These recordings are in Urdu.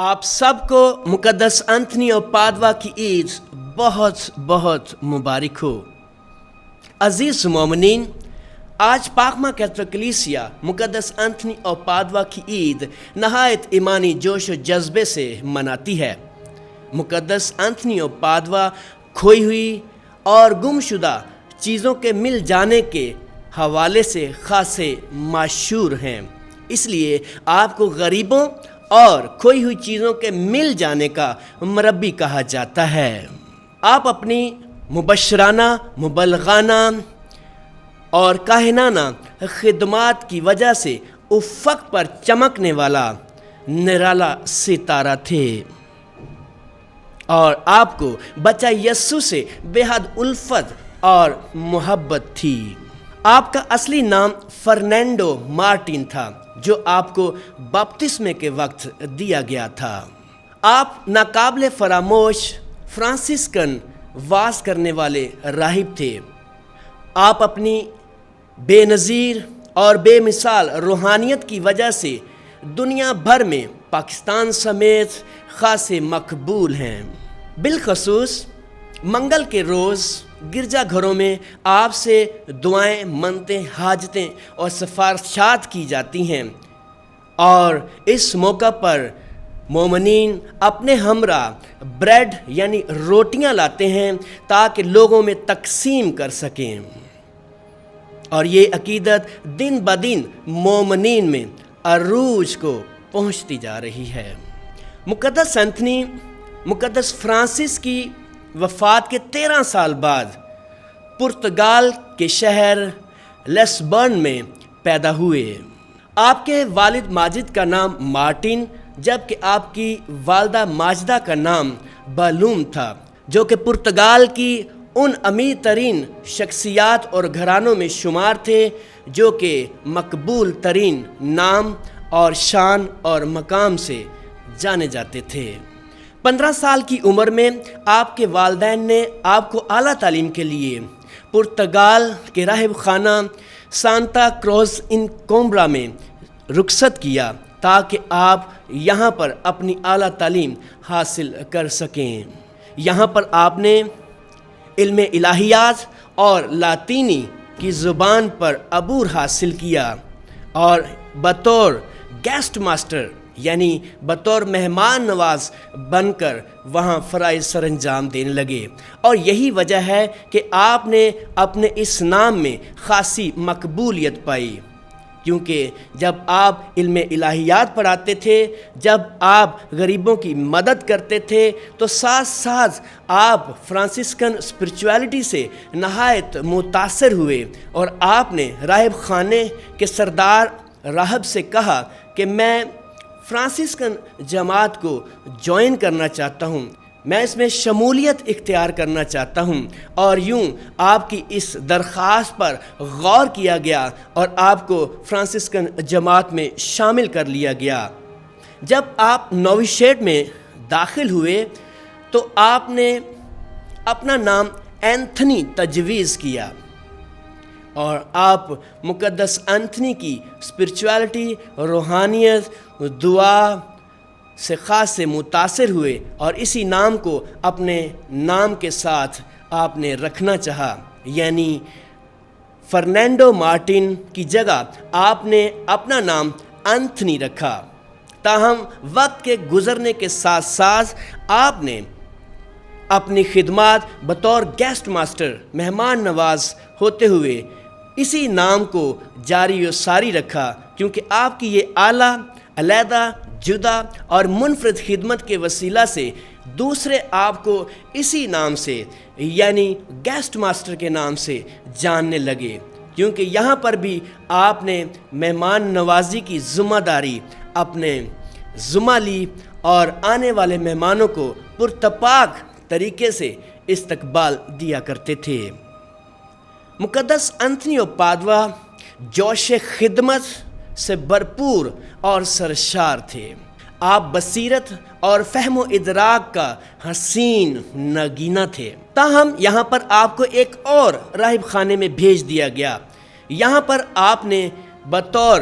آپ سب کو مقدس انتھنی اور پادوا کی عید بہت بہت مبارک ہو۔ عزیز مومنین، آج پاکمہ کیتھولک کلیسیا مقدس انتھنی اور پادوا کی عید نہایت ایمانی جوش و جذبے سے مناتی ہے۔ مقدس انتھنی اور پادوا کھوئی ہوئی اور گم شدہ چیزوں کے مل جانے کے حوالے سے خاصے مشہور ہیں، اس لیے آپ کو غریبوں اور کھوئی ہوئی چیزوں کے مل جانے کا مربی کہا جاتا ہے۔ آپ اپنی مبشرانہ، مبلغانہ اور کاہنانہ خدمات کی وجہ سے افق پر چمکنے والا نرالا ستارہ تھے، اور آپ کو بچہ یسوع سے بے حد الفت اور محبت تھی۔ آپ کا اصلی نام فرنینڈو مارٹن تھا، جو آپ کو بپتسمے کے وقت دیا گیا تھا۔ آپ ناقابل فراموش فرانسسکن واس کرنے والے راہب تھے۔ آپ اپنی بے نظیر اور بے مثال روحانیت کی وجہ سے دنیا بھر میں پاکستان سمیت خاصے مقبول ہیں۔ بالخصوص منگل کے روز گرجا گھروں میں آپ سے دعائیں، منتیں، حاجتیں اور سفارشات کی جاتی ہیں، اور اس موقع پر مومنین اپنے ہمراہ بریڈ یعنی روٹیاں لاتے ہیں تاکہ لوگوں میں تقسیم کر سکیں، اور یہ عقیدت دن بدن مومنین میں عروج کو پہنچتی جا رہی ہے۔ مقدس انتھنی مقدس فرانسس کی وفات کے 13 سال بعد پرتگال کے شہر لیسبرن میں پیدا ہوئے۔ آپ کے والد ماجد کا نام مارٹن، جبکہ آپ کی والدہ ماجدہ کا نام بالوم تھا، جو کہ پرتگال کی ان امیر ترین شخصیات اور گھرانوں میں شمار تھے جو کہ مقبول ترین نام اور شان اور مقام سے جانے جاتے تھے۔ 15 سال کی عمر میں آپ کے والدین نے آپ کو اعلیٰ تعلیم کے لیے پرتگال کے راہب خانہ سانتا کروز ان کومبرا میں رخصت کیا تاکہ آپ یہاں پر اپنی اعلیٰ تعلیم حاصل کر سکیں۔ یہاں پر آپ نے علم الہیات اور لاطینی کی زبان پر عبور حاصل کیا، اور بطور گیسٹ ماسٹر یعنی بطور مہمان نواز بن کر وہاں فرائض سر انجام دینے لگے، اور یہی وجہ ہے کہ آپ نے اپنے اس نام میں خاصی مقبولیت پائی، کیونکہ جب آپ علم الہیات پڑھاتے تھے، جب آپ غریبوں کی مدد کرتے تھے، تو ساتھ ساتھ آپ فرانسسکن اسپرچویلٹی سے نہایت متاثر ہوئے، اور آپ نے راہب خانے کے سردار راہب سے کہا کہ میں فرانسسکن جماعت کو جوائن کرنا چاہتا ہوں، میں اس میں شمولیت اختیار کرنا چاہتا ہوں، اور یوں آپ کی اس درخواست پر غور کیا گیا اور آپ کو فرانسسکن جماعت میں شامل کر لیا گیا۔ جب آپ نوویشیٹ میں داخل ہوئے تو آپ نے اپنا نام اینتھنی تجویز کیا، اور آپ مقدس انتھنی کی اسپرچویلٹی، روحانیت، دعا سے خاص سے متاثر ہوئے، اور اسی نام کو اپنے نام کے ساتھ آپ نے رکھنا چاہا، یعنی فرنینڈو مارٹن کی جگہ آپ نے اپنا نام انتھنی رکھا۔ تاہم وقت کے گزرنے کے ساتھ ساتھ آپ نے اپنی خدمات بطور گیسٹ ماسٹر، مہمان نواز ہوتے ہوئے اسی نام کو جاری و ساری رکھا، کیونکہ آپ کی یہ اعلیٰ، علیحدہ، جدا اور منفرد خدمت کے وسیلہ سے دوسرے آپ کو اسی نام سے یعنی گیسٹ ماسٹر کے نام سے جاننے لگے، کیونکہ یہاں پر بھی آپ نے مہمان نوازی کی ذمہ داری اپنے ذمہ لی، اور آنے والے مہمانوں کو پرتپاک طریقے سے استقبال دیا کرتے تھے۔ مقدس انتھنی اور پادوا جوش خدمت سے بھرپور اور سرشار تھے۔ آپ بصیرت اور فہم و ادراک کا حسین نگینہ تھے۔ تاہم یہاں پر آپ کو ایک اور راہب خانے میں بھیج دیا گیا۔ یہاں پر آپ نے بطور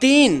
3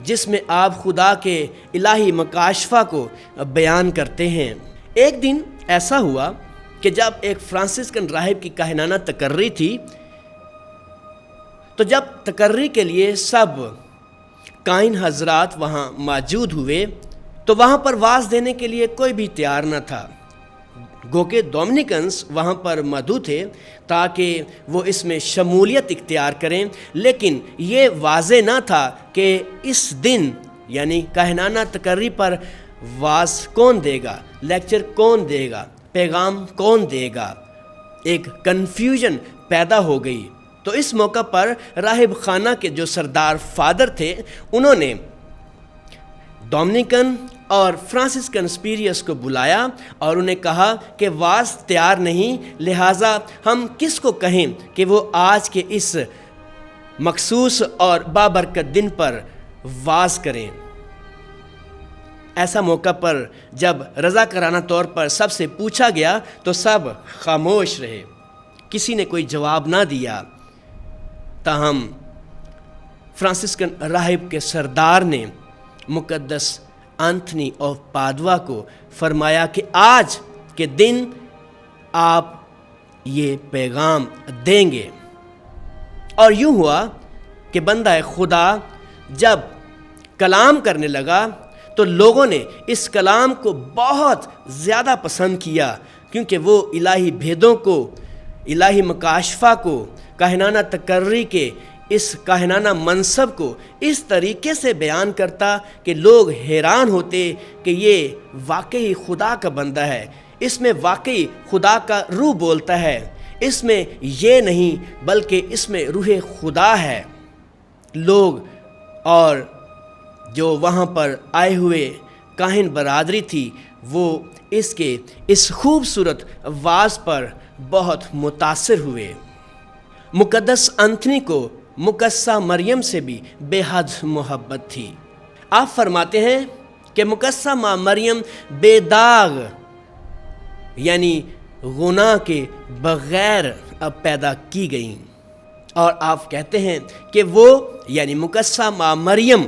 جس میں آپ خدا کے الہی مکاشفہ کو بیان کرتے ہیں۔ ایک دن ایسا ہوا کہ جب ایک فرانسسکن راہب کی کاہنانہ تقرری تھی، تو جب تقرری کے لیے سب کائن حضرات وہاں موجود ہوئے تو وہاں پر واعظ دینے کے لیے کوئی بھی تیار نہ تھا۔ گو کہ ڈومینیکنز وہاں پر موجود تھے تاکہ وہ اس میں شمولیت اختیار کریں، لیکن یہ واضح نہ تھا کہ اس دن یعنی کاہنانہ تقرری پر واعظ کون دے گا، لیکچر کون دے گا، پیغام کون دے گا۔ ایک کنفیوژن پیدا ہو گئی۔ تو اس موقع پر راہب خانہ کے جو سردار فادر تھے، انہوں نے ڈومینیکن اور فرانسسکن سپیریس کو بلایا اور انہیں کہا کہ واعظ تیار نہیں، لہٰذا ہم کس کو کہیں کہ وہ آج کے اس مخصوص اور بابرکت دن پر واعظ کریں۔ ایسا موقع پر جب رضاکارانہ طور پر سب سے پوچھا گیا تو سب خاموش رہے، کسی نے کوئی جواب نہ دیا۔ تاہم فرانسسکن راہب کے سردار نے مقدس انتھنی آف پادوا کو فرمایا کہ آج کے دن آپ یہ پیغام دیں گے۔ اور یوں ہوا کہ بندہ خدا جب کلام کرنے لگا تو لوگوں نے اس کلام کو بہت زیادہ پسند کیا، کیونکہ وہ الہی بھیدوں کو، الہی مکاشفہ کو، کاہنانہ تقرری کے اس کاہنانہ منصب کو اس طریقے سے بیان کرتا کہ لوگ حیران ہوتے کہ یہ واقعی خدا کا بندہ ہے، اس میں واقعی خدا کا روح بولتا ہے، اس میں یہ نہیں بلکہ اس میں روح خدا ہے۔ لوگ اور جو وہاں پر آئے ہوئے کاہن برادری تھی، وہ اس خوبصورت واعظ پر بہت متاثر ہوئے۔ مقدس انتھنی کو مقدسہ مریم سے بھی بے حد محبت تھی۔ آپ فرماتے ہیں کہ مقدسہ ماں مریم بے داغ یعنی گناہ کے بغیر پیدا کی گئیں، اور آپ کہتے ہیں کہ وہ یعنی مقدسہ ماں مریم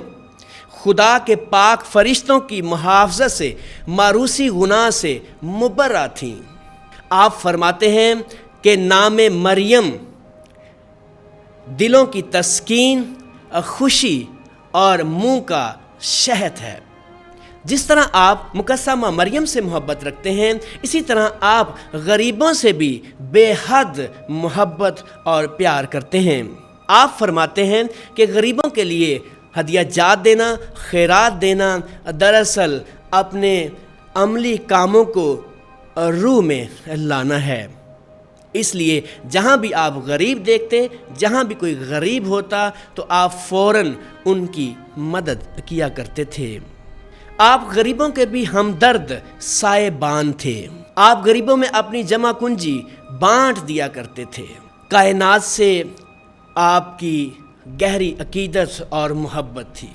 خدا کے پاک فرشتوں کی محافظت سے معروسی گناہ سے مبرہ تھیں۔ آپ فرماتے ہیں کہ نام مریم دلوں کی تسکین، خوشی اور منہ کا شہد ہے۔ جس طرح آپ مقدسہ ماں مریم سے محبت رکھتے ہیں، اسی طرح آپ غریبوں سے بھی بے حد محبت اور پیار کرتے ہیں۔ آپ فرماتے ہیں کہ غریبوں کے لیے ہدیہ جات دینا، خیرات دینا دراصل اپنے عملی کاموں کو روح میں لانا ہے۔ اس لیے جہاں بھی آپ غریب دیکھتے، جہاں بھی کوئی غریب ہوتا تو آپ فوراً ان کی مدد کیا کرتے تھے۔ آپ غریبوں کے بھی ہمدرد سائے بان تھے۔ آپ غریبوں میں اپنی جمع کنجی بانٹ دیا کرتے تھے۔ کائنات سے آپ کی گہری عقیدت اور محبت تھی۔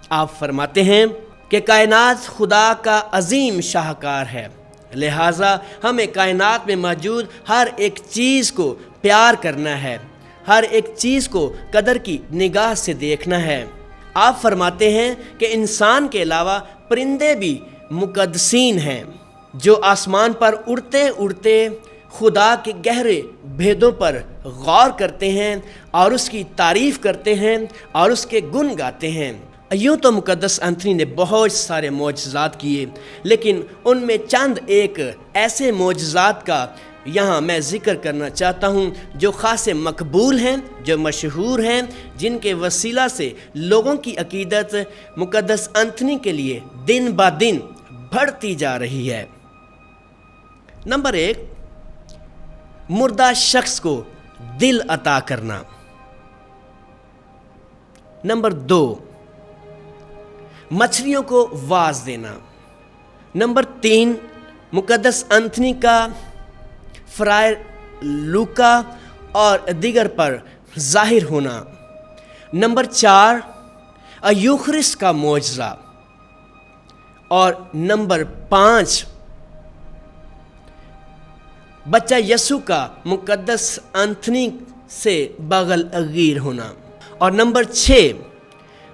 آپ فرماتے ہیں کہ کائنات خدا کا عظیم شاہکار ہے، لہٰذا ہمیں کائنات میں موجود ہر ایک چیز کو پیار کرنا ہے، ہر ایک چیز کو قدر کی نگاہ سے دیکھنا ہے۔ آپ فرماتے ہیں کہ انسان کے علاوہ پرندے بھی مقدسین ہیں، جو آسمان پر اڑتے اڑتے خدا کے گہرے بھیدوں پر غور کرتے ہیں اور اس کی تعریف کرتے ہیں اور اس کے گن گاتے ہیں۔ یوں تو مقدس انتھنی نے بہت سارے معجزات کیے، لیکن ان میں چند ایک ایسے معجزات کا یہاں میں ذکر کرنا چاہتا ہوں جو خاص مقبول ہیں، جو مشہور ہیں، جن کے وسیلہ سے لوگوں کی عقیدت مقدس انتھنی کے لیے دن با دن بڑھتی جا رہی ہے۔ نمبر 1، مردہ شخص کو دل عطا کرنا۔ نمبر 2، مچھلیوں کو واعظ دینا۔ نمبر 3، مقدس انتھنی کا فرائر لوکا اور دیگر پر ظاہر ہونا۔ نمبر 4، ایوخرسٹ کا معجزہ۔ اور نمبر 5، بچہ یسوع کا مقدس انتھنی سے بغل گیر ہونا۔ اور نمبر 6،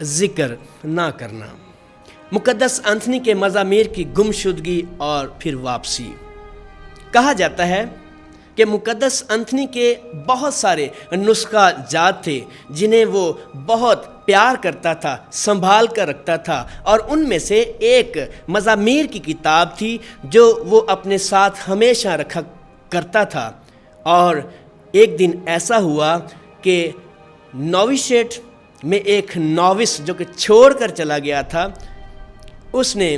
ذکر نہ کرنا۔ مقدس انتھنی کے مزامیر کی گمشدگی اور پھر واپسی۔ کہا جاتا ہے کہ مقدس انتھنی کے بہت سارے نسخہ جات تھے جنہیں وہ بہت پیار کرتا تھا، سنبھال کر رکھتا تھا، اور ان میں سے ایک مزامیر کی کتاب تھی جو وہ اپنے ساتھ ہمیشہ رکھا کرتا تھا۔ اور ایک دن ایسا ہوا کہ نویشیٹ میں ایک نووس جو کہ چھوڑ کر چلا گیا تھا، اس نے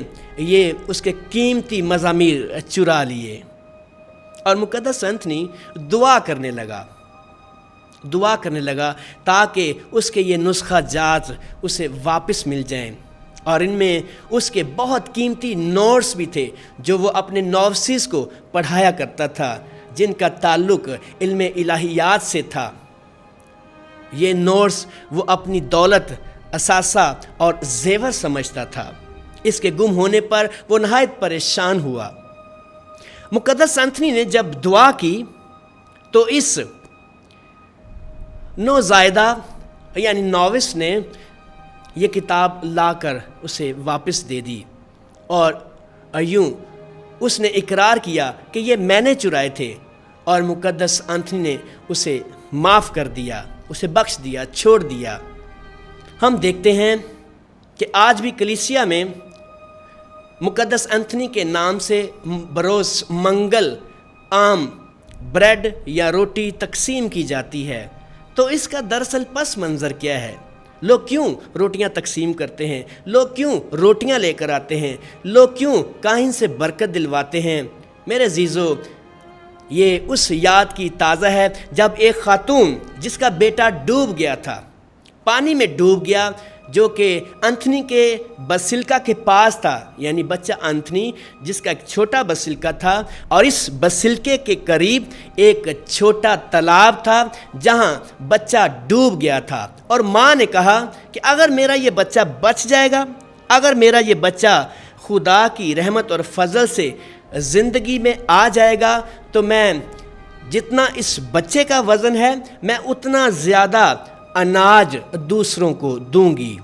اس کے قیمتی مزامیر چرا لیے، اور مقدس انتھنی دعا کرنے لگا تاکہ اس کے یہ نسخہ جات اسے واپس مل جائیں، اور ان میں اس کے بہت قیمتی نوٹس بھی تھے جو وہ اپنے نوسیس کو پڑھایا کرتا تھا، جن کا تعلق علم الہیات سے تھا۔ یہ نوٹس وہ اپنی دولت، اثاثہ اور زیور سمجھتا تھا۔ اس کے گم ہونے پر وہ نہایت پریشان ہوا۔ مقدس انتھنی نے جب دعا کی تو اس نوزائیدہ یعنی نووس نے یہ کتاب لا کر اسے واپس دے دی، اور یوں اس نے اقرار کیا کہ یہ میں نے چرائے تھے، اور مقدس انتھنی نے اسے معاف کر دیا، اسے بخش دیا، چھوڑ دیا۔ ہم دیکھتے ہیں کہ آج بھی کلیسیا میں مقدس انتھنی کے نام سے بروز منگل عام بریڈ یا روٹی تقسیم کی جاتی ہے۔ تو اس کا دراصل پس منظر کیا ہے؟ لوگ کیوں روٹیاں تقسیم کرتے ہیں؟ لوگ کیوں روٹیاں لے کر آتے ہیں؟ لوگ کیوں کاہن سے برکت دلواتے ہیں؟ میرے عزیزو، یہ اس یاد کی تازہ ہے جب ایک خاتون جس کا بیٹا ڈوب گیا تھا، پانی میں ڈوب گیا، جو کہ انتھنی کے بسلکا کے پاس تھا، یعنی بچہ انتھنی جس کا ایک چھوٹا بسلکا تھا، اور اس بسلکے کے قریب ایک چھوٹا تالاب تھا جہاں بچہ ڈوب گیا تھا، اور ماں نے کہا کہ اگر میرا یہ بچہ بچ جائے گا، اگر میرا یہ بچہ خدا کی رحمت اور فضل سے زندگی میں آ جائے گا تو میں جتنا اس بچے کا وزن ہے میں اتنا زیادہ اناج دوسروں کو دوں گی،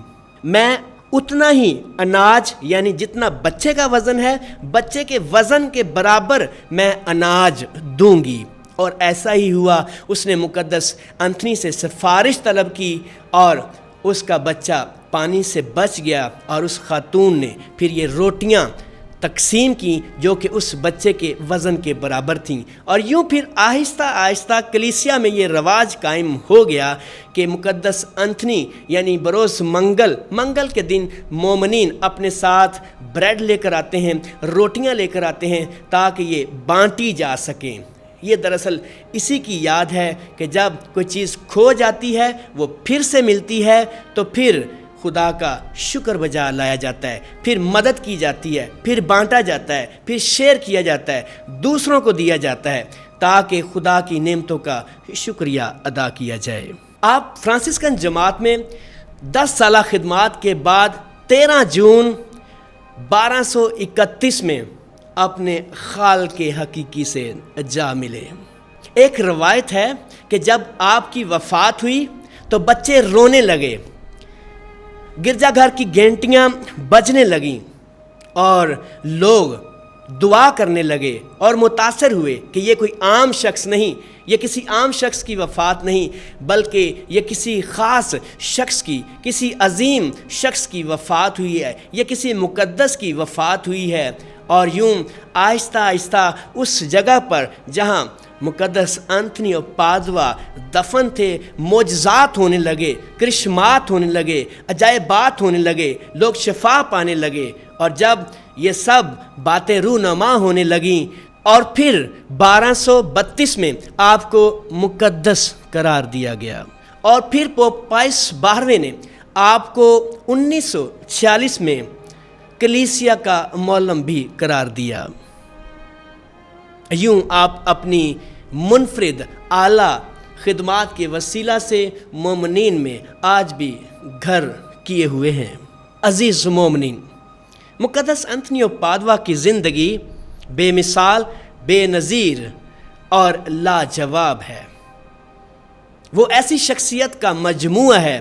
میں اتنا ہی اناج یعنی جتنا بچے کا وزن ہے بچے کے وزن کے برابر میں اناج دوں گی۔ اور ایسا ہی ہوا، اس نے مقدس انتھنی سے سفارش طلب کی اور اس کا بچہ پانی سے بچ گیا، اور اس خاتون نے پھر یہ روٹیاں تقسیم کی جو کہ اس بچے کے وزن کے برابر تھیں، اور یوں پھر آہستہ آہستہ کلیسیا میں یہ رواج قائم ہو گیا کہ مقدس انتھنی یعنی بروز منگل کے دن مومنین اپنے ساتھ بریڈ لے کر آتے ہیں، روٹیاں لے کر آتے ہیں تاکہ یہ بانٹی جا سکیں۔ یہ دراصل اسی کی یاد ہے کہ جب کوئی چیز کھو جاتی ہے وہ پھر سے ملتی ہے تو پھر خدا کا شکر بجا لایا جاتا ہے، پھر مدد کی جاتی ہے، پھر بانٹا جاتا ہے، پھر شیئر کیا جاتا ہے، دوسروں کو دیا جاتا ہے تاکہ خدا کی نعمتوں کا شکریہ ادا کیا جائے۔ آپ فرانسسکن جماعت میں 10 سالہ خدمات کے بعد 13 جون 1231 میں اپنے خالق حقیقی سے جا ملے۔ ایک روایت ہے کہ جب آپ کی وفات ہوئی تو بچے رونے لگے، گرجا گھر کی گھنٹیاں بجنے لگیں، اور لوگ دعا کرنے لگے اور متاثر ہوئے کہ یہ کوئی عام شخص نہیں، یہ کسی عام شخص کی وفات نہیں، بلکہ یہ کسی خاص شخص کی، کسی عظیم شخص کی وفات ہوئی ہے، یہ کسی مقدس کی وفات ہوئی ہے۔ اور یوں آہستہ آہستہ اس جگہ پر جہاں مقدس انتھنی اور پادوا دفن تھے معجزات ہونے لگے، کرشمات ہونے لگے، عجائبات ہونے لگے، لوگ شفا پانے لگے، اور جب یہ سب باتیں رونما ہونے لگیں اور پھر 1232 میں آپ کو مقدس قرار دیا گیا، اور پھر پوپ پائس 12ویں نے آپ کو 1946 میں کلیسیا کا معلم بھی قرار دیا۔ یوں آپ اپنی منفرد اعلیٰ خدمات کے وسیلہ سے مومنین میں آج بھی گھر کیے ہوئے ہیں۔ عزیز مومنین، مقدس انتھنی پادوا کی زندگی بے مثال، بے نظیر اور لاجواب ہے۔ وہ ایسی شخصیت کا مجموعہ ہے